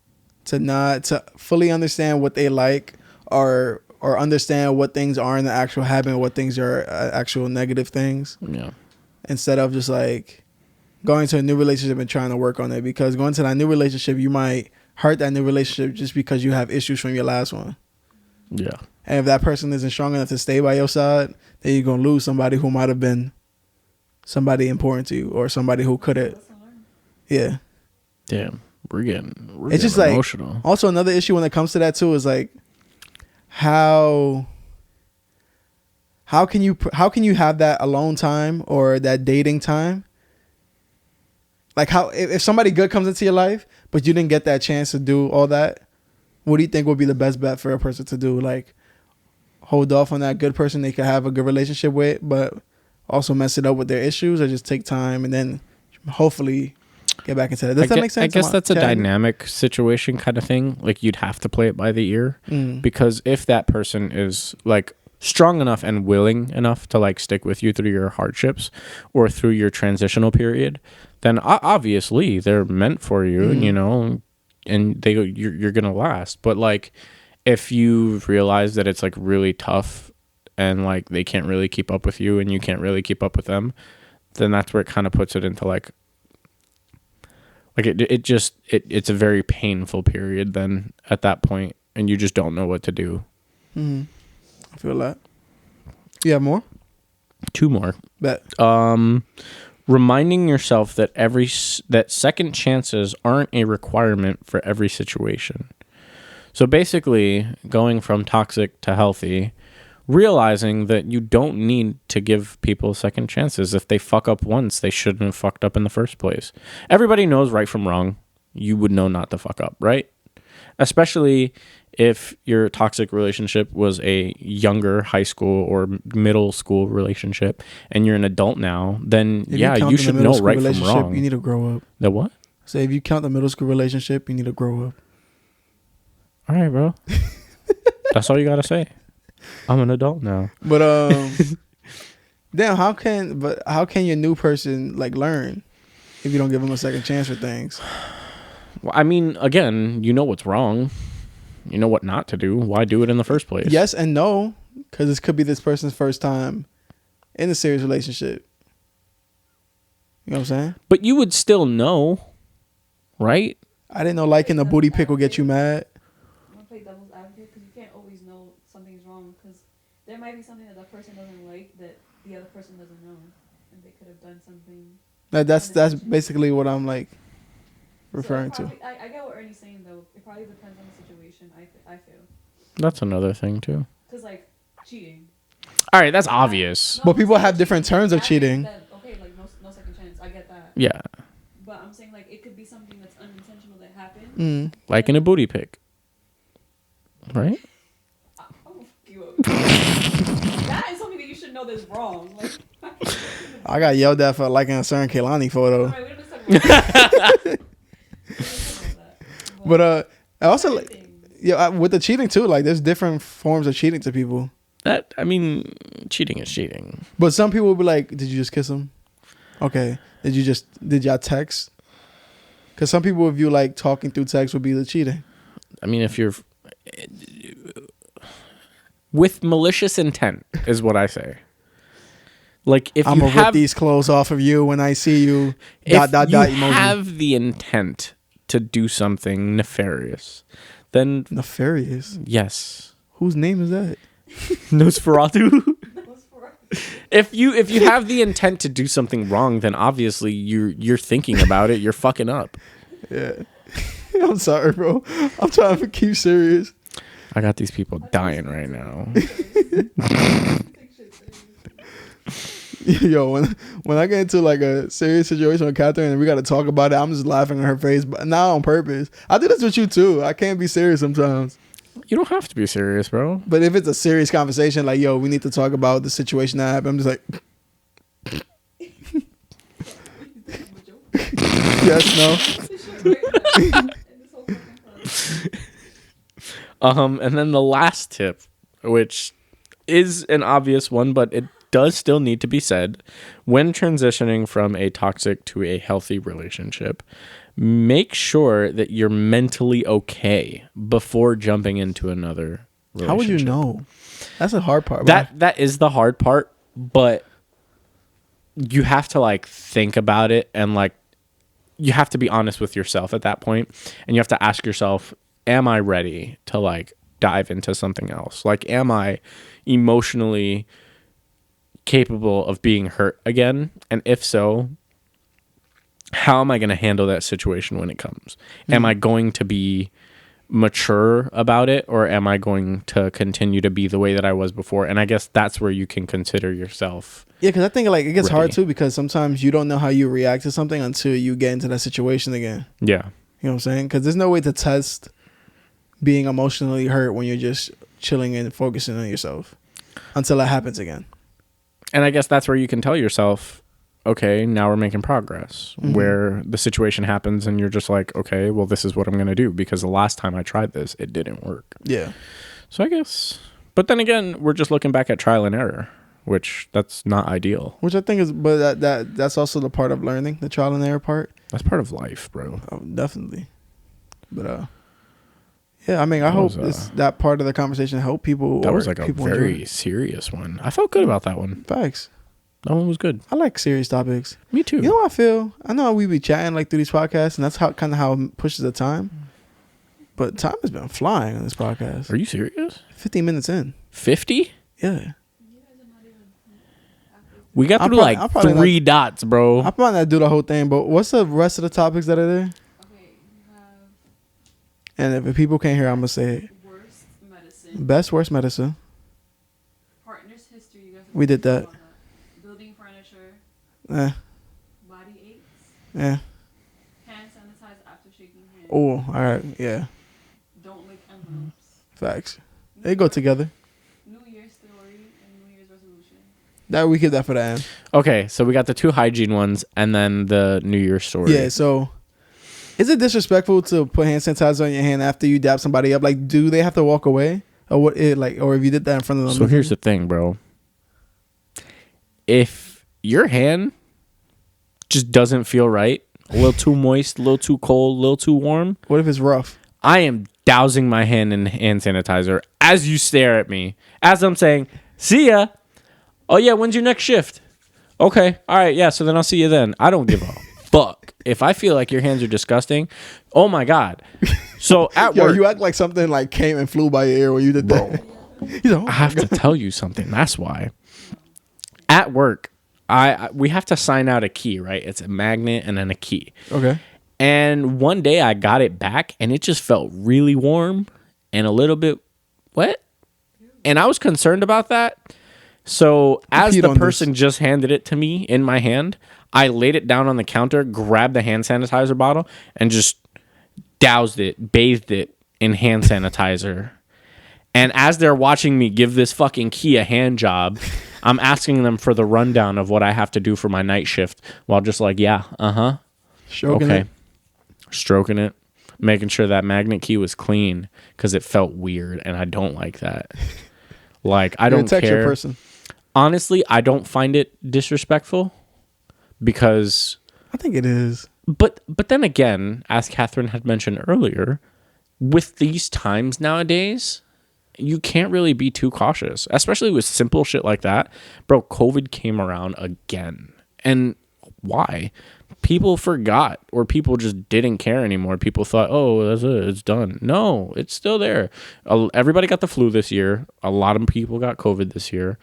To fully understand what they like, or understand what things are in the actual habit and what things are actual negative things. Yeah. Instead of just like going to a new relationship and trying to work on it, because going to that new relationship, you might hurt that new relationship just because you have issues from your last one. Yeah. And if that person isn't strong enough to stay by your side, then you're going to lose somebody who might have been somebody important to you, or somebody who could have. Yeah. Damn. We're getting it's just emotional. Like, also another issue when it comes to that too is like, how can you have that alone time or that dating time? Like, how if somebody good comes into your life but you didn't get that chance to do all that, what do you think would be the best bet for a person to do? Like, hold off on that good person they could have a good relationship with, but also mess it up with their issues, or just take time and then hopefully get back into that. Does that make sense? I guess that's a dynamic situation kind of thing. Like, you'd have to play it by the ear, because if that person is like strong enough and willing enough to like stick with you through your hardships or through your transitional period, then obviously they're meant for you, and you know, and you're gonna last. But like, if you realize that it's like really tough and like they can't really keep up with you and you can't really keep up with them, then that's where it kind of puts it into like it's a very painful period then at that point, and you just don't know what to do. I feel that. You have more? 2 more. Bet. Reminding yourself that that second chances aren't a requirement for every situation. So basically, going from toxic to healthy, realizing that you don't need to give people second chances. If they fuck up once, they shouldn't have fucked up in the first place. Everybody knows right from wrong. You would know not to fuck up, right? Especially if your toxic relationship was a younger high school or middle school relationship and you're an adult now, then you should know right from wrong. You need to grow up. The what? Say if you count the middle school relationship, you need to grow up. All right, bro. That's all you got to say. I'm an adult now. But damn, how can your new person like learn if you don't give them a second chance for things? Well, I mean, again, you know what's wrong. You know what not to do. Why do it in the first place? Yes and no, because this could be this person's first time in a serious relationship. You know what I'm saying? But you would still know, right? I didn't know liking a booty pic will get you mad. I'm gonna play devil's advocate because you can't always know something's wrong, because there might be something that the person doesn't like that the other person doesn't know, and they could have done something. That's basically what I'm like referring to. I get what Ernie's saying though. It probably depends on the situation. I feel. That's another thing too. Because like cheating. All right, that's obvious. But people have different terms of cheating. Okay, like no second chance. I get that. Yeah. But I'm saying like it could be something that's unintentional that happened. Like in a booty pic. Right? That is something that you should know that's wrong. Like, I got yelled at for liking a certain Kehlani photo. All right, we don't talk about But I also like, with the cheating too, like there's different forms of cheating to people. That, I mean, cheating is cheating. But some people will be like, did you just kiss him? Okay. Did y'all text? Because some people will view like talking through text would be the cheating. I mean, if you're with malicious intent is what I say. Like if I'm gonna rip these clothes off of you when I see you. If you emoji. have the intent to do something nefarious, then nefarious. Yes. Whose name is that? Nosferatu. If you have the intent to do something wrong, then obviously you're thinking about it. You're fucking up. Yeah. I'm sorry, bro. I'm trying to keep serious. I got these people dying right now. Yo, when I get into like a serious situation with Catherine and we got to talk about it, I'm just laughing in her face, but not on purpose. I do this with you too. I can't be serious sometimes. You don't have to be serious, bro. But if it's a serious conversation, like, yo, we need to talk about the situation that happened, I'm just like, yes, no. And then the last tip, which is an obvious one, but it does still need to be said, when transitioning from a toxic to a healthy relationship, make sure that you're mentally okay before jumping into another relationship. How would you know? That's the hard part. That is the hard part, but you have to like think about it, and like you have to be honest with yourself at that point, and you have to ask yourself, am I ready to like dive into something else? Like, am I emotionally capable of being hurt again? And if so, how am I going to handle that situation when it comes? Am I going to be mature about it, or am I going to continue to be the way that I was before? And I guess that's where you can consider yourself. Yeah, because I think like it gets ready. hard too, because sometimes you don't know how you react to something until you get into that situation again. Yeah. You know what I'm saying? Because there's no way to test being emotionally hurt when you're just chilling and focusing on yourself until it happens again. And I guess that's where you can tell yourself, okay, now we're making progress, where the situation happens and you're just like, okay, well, this is what I'm going to do, because the last time I tried this, it didn't work. Yeah. So I guess, but then again, we're just looking back at trial and error, which that's not ideal. Which I think is, but that's also the part of learning, the trial and error part. That's part of life, bro. Oh, definitely. But, Yeah, I mean, I hope that part of the conversation help people. That was like a very serious one. I felt good about that one. Facts. That one was good. I like serious topics. Me too. You know what I feel? I know we be chatting like through these podcasts, and that's how it pushes the time. But time has been flying on this podcast. Are you serious? 15 minutes in. 50? Yeah. We got through like 3 dots, bro. I probably not do the whole thing, but what's the rest of the topics that are there? Okay, you have. And if people can't hear, I'm gonna say it. Worst medicine. Best worst medicine. Partner's history. You guys We did that. Building furniture. Body aches. Yeah. Hand sanitize after shaking hands. Oh, all right. Yeah. Don't lick envelopes. Facts. They go together. New Year's story and New Year's resolution. That we keep that for the end. Okay, so we got the 2 hygiene ones and then the New Year's story. Yeah. So, is it disrespectful to put hand sanitizer on your hand after you dab somebody up? Like, do they have to walk away, or what? Or if you did that in front of them? So here's the thing, bro. If your hand just doesn't feel right, a little too moist, a little too cold, a little too warm. What if it's rough? I am dousing my hand in hand sanitizer as you stare at me. As I'm saying, see ya. Oh, yeah, when's your next shift? Okay, all right, yeah, so then I'll see you then. I don't give a fuck. If I feel like your hands are disgusting, oh, my God. So at work. You act like something like came and flew by your ear when you did that. I have to tell you something. That's why. At work, we have to sign out a key, right? It's a magnet and then a key. Okay. And one day I got it back and it just felt really warm and a little bit wet. And I was concerned about that. So as the person just handed it to me in my hand, I laid it down on the counter, grabbed the hand sanitizer bottle, and just doused it, bathed it in hand sanitizer. And as they're watching me give this fucking key a hand job, I'm asking them for the rundown of what I have to do for my night shift while just like, yeah, stroking it, making sure that magnet key was clean because it felt weird and I don't like that. Like, I don't care. Person. Honestly, I don't find it disrespectful because I think it is. But then again, as Catherine had mentioned earlier, with these times nowadays, you can't really be too cautious, especially with simple shit like that. Bro, COVID came around again. And why? People forgot, or people just didn't care anymore. People thought, oh, that's it, it's done. No, it's still there. Everybody got the flu this year. A lot of people got COVID this year.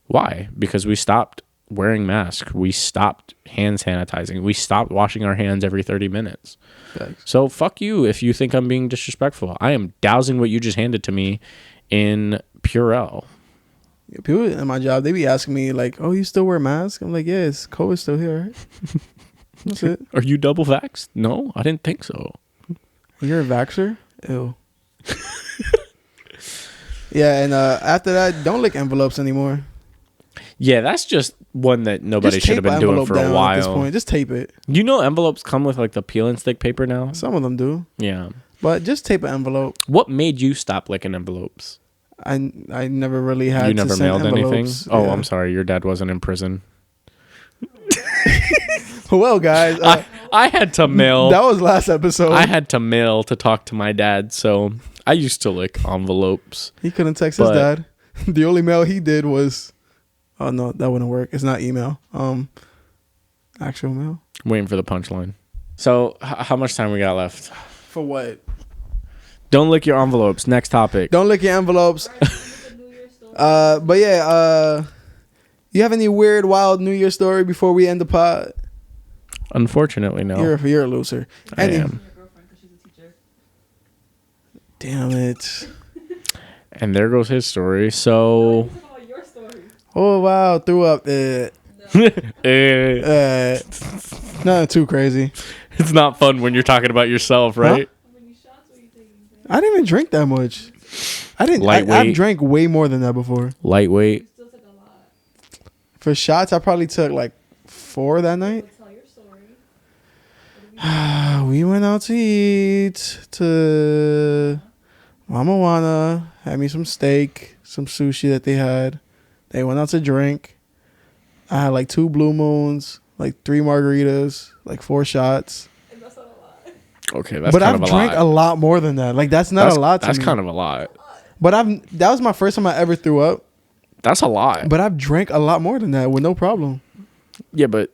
Why? Because we stopped wearing masks. We stopped hand sanitizing. We stopped washing our hands every 30 minutes. Thanks. So fuck you if you think I'm being disrespectful. I am dousing what you just handed to me in Purell. Yeah, people in my job, they be asking me like, oh, you still wear masks? I'm like, yes, COVID's still here, right? That's it. Are you double vaxxed? No, I didn't think so. You're a vaxxer? Ew. Yeah, and after that, don't lick envelopes anymore. Yeah, that's just one that nobody should have been doing for a while. At this point. Just tape it. You know envelopes come with like the peel and stick paper now? Some of them do. Yeah. But just tape an envelope. What made you stop licking envelopes? I never really had. You never mailed anything? Oh, yeah. I'm sorry. Your dad wasn't in prison. Well, guys, I had to mail. That was last episode. I had to mail to talk to my dad, so I used to lick envelopes. He couldn't text his dad. The only mail he did was, oh no, that wouldn't work. It's not email. Actual mail. Waiting for the punchline. So, how much time we got left? For what? Don't lick your envelopes. Next topic. Don't lick your envelopes. But yeah, you have any weird, wild New Year story before we end the pod? Unfortunately, no. You're a loser. I am. Damn it. And there goes his story. So. Oh wow, threw up. Nothing too crazy. It's not fun when you're talking about yourself, right? Huh? I didn't even drink that much. I've drank way more than that before. Lightweight. For shots, I probably took like 4 that night. We went out to eat to Mama Juana. Had me some steak, some sushi that they had. They went out to drink. I had like 2 Blue Moons, like 3 margaritas, like 4 shots. Okay, that's but kind I've of a drank lot. a lot more than that. Like that's not a lot to me. That's kind of a lot. But that was my first time I ever threw up. That's a lot. But I've drank a lot more than that with no problem. Yeah, but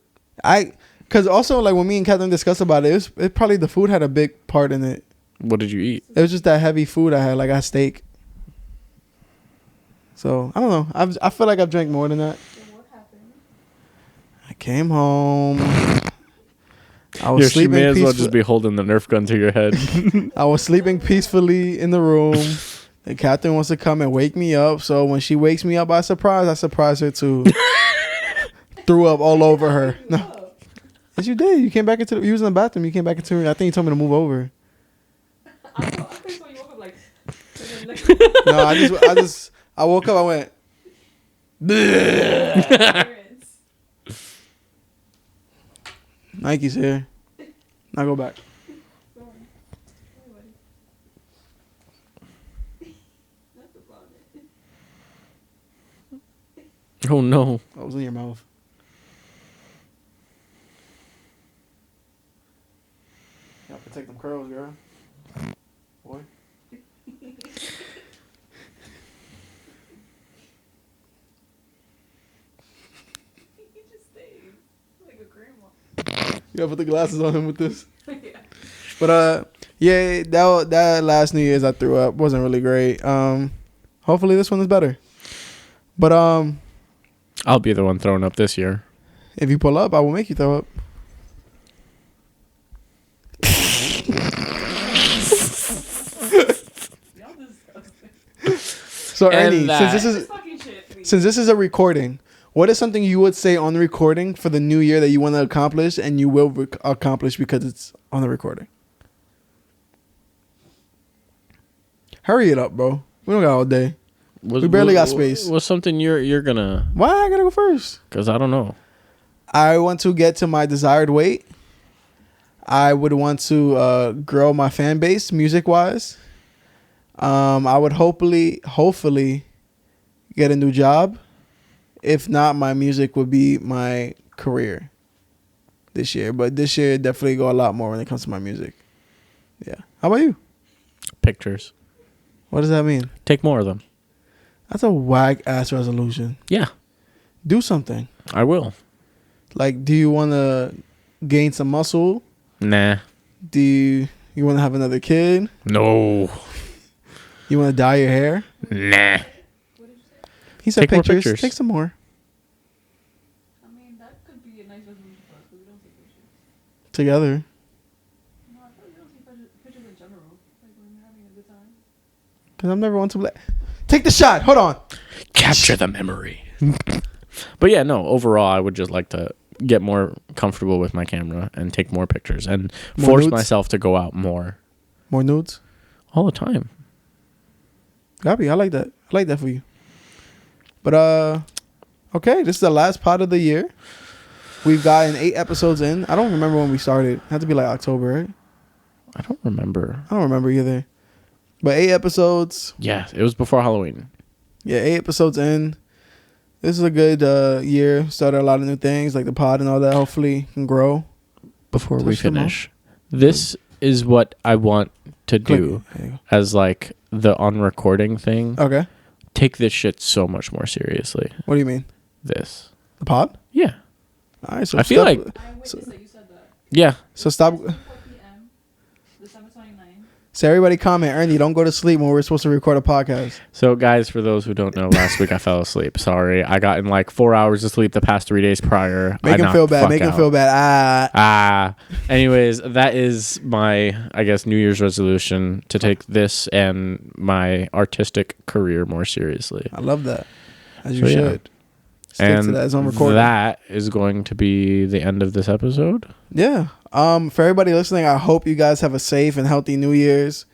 because also like when me and Catherine discussed about it, it probably the food had a big part in it. What did you eat? It was just that heavy food I had. Like I had steak. So I don't know. I feel like I've drank more than that. So what happened? I came home. I was She sleeping may as well peacefully. just be holding the Nerf gun to your head. I was sleeping peacefully in the room. And Catherine wants to come and wake me up. So when she wakes me up by surprise, I surprise her too. Threw up all over her. No. Yes, you did. You came back into you was in the bathroom. You came back into I think you told me to move over. I think so. You woke up like. No, I woke up. I went. Nike's here. Now go back. Oh no! That was in your mouth. You gotta protect them curls, girl. Boy. You gotta put the glasses on him with this. Yeah. But yeah, that last New Year's I threw up wasn't really great. Hopefully this one is better. But I'll be the one throwing up this year. if you pull up, I will make you throw up. So Ernie, since this is a recording, what is something you would say on the recording for the new year that you want to accomplish and you will accomplish because it's on the recording? Hurry it up, bro. We don't got all day. We barely got space. What's something you're gonna? Why I gotta go first? Because I don't know. I want to get to my desired weight. I would want to grow my fan base music wise. I would hopefully get a new job. If not, my music would be my career this year. But this year, definitely go a lot more when it comes to my music. Yeah. How about you? Pictures. What does that mean? Take more of them. That's a whack ass resolution. Yeah. Do something. I will. Like, do you want to gain some muscle? Nah. Do you want to have another kid? No. You want to dye your hair? Nah. He said Take more pictures. pictures. Take some more. I mean, that could be a nice resolution for us, but we don't take pictures. Together. No, I thought we don't take pictures in general. Like when we're having a good time. Because I'm never one to take the shot. Hold on. Capture the memory. But yeah, no, overall, I would just like to get more comfortable with my camera and take more pictures and More force nudes? myself to go out more. More nudes? All the time. Gabi, I like that. I like that for you. But, okay, this is the last part of the year. We've gotten 8 episodes in. I don't remember when we started. It had to be like October, right? I don't remember. I don't remember either. But 8 episodes. Yeah, it was before Halloween. Yeah, 8 episodes in. This is a good year. Started a lot of new things like the pod and all that. Hopefully can grow. Before we Touch them all. finish, this is what I want to do There you as like the on recording thing. go. Okay. Take this shit so much more seriously. What do you mean? This. The pod? Yeah. All right. So I feel like- I witnessed that you said that. Yeah. So stop. 4 p.m. December 29th. So everybody comment, Ernie, don't go to sleep when we're supposed to record a podcast. So guys, for those who don't know, last week I fell asleep. Sorry. I got in like 4 hours of sleep the past 3 days prior. Make him feel bad. Make him feel bad. Anyways, that is my, I guess, New Year's resolution to take this and my artistic career more seriously. I love that. As you So, yeah. should. Stick to that as on recording. That is going to be the end of this episode. Yeah. For everybody listening, I hope you guys have a safe and healthy New Year's.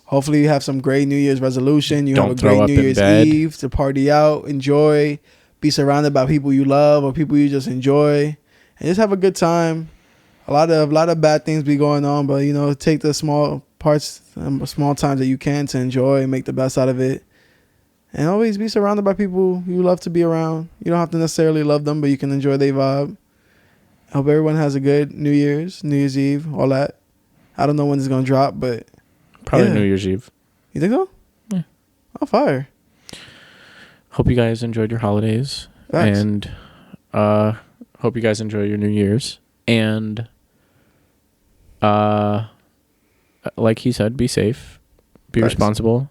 Hopefully you have some great New Year's resolution. You Don't have a throw great up New in Year's bed. Eve to party out, enjoy, be surrounded by people you love or people you just enjoy, and just have a good time. A lot of bad things be going on, but you know, take the small parts, small times that you can to enjoy and make the best out of it. And always be surrounded by people you love to be around. You don't have to necessarily love them, but you can enjoy their vibe. I hope everyone has a good New Year's Eve, all that. I don't know when it's gonna drop, but probably New Year's Eve. You think so? Yeah. Oh, fire. Hope you guys enjoyed your holidays. Thanks. And hope you guys enjoy your New Year's. And like he said, be safe. Be responsible.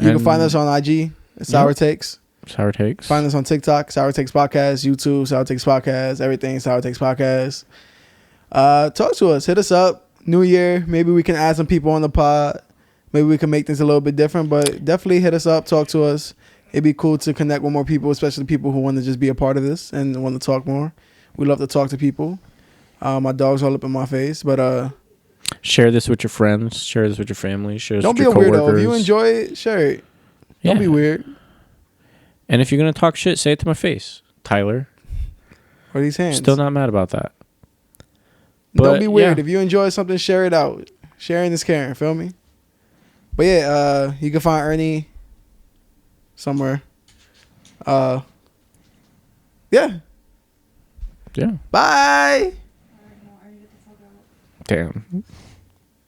You can find us on IG, Sour Takes. Sour Takes. Find us on TikTok, Sour Takes Podcast, YouTube, Sour Takes Podcast, everything, Sour Takes Podcast. Talk to us. Hit us up. New Year. Maybe we can add some people on the pod. Maybe we can make things a little bit different, but definitely hit us up. Talk to us. It'd be cool to connect with more people, especially people who want to just be a part of this and want to talk more. We love to talk to people. My dog's all up in my face, but share this with your friends. Share this with your family. Share this don't with your be a coworkers. weirdo. If you enjoy it, share it. Don't be weird. And if you're gonna talk shit, say it to my face, Tyler. Or these hands. Still not mad about that. Don't be weird. If you enjoy something, share it out. Sharing is caring. Feel me? But yeah, you can find Ernie somewhere. Yeah. Yeah. Bye. I get to talk about. Damn.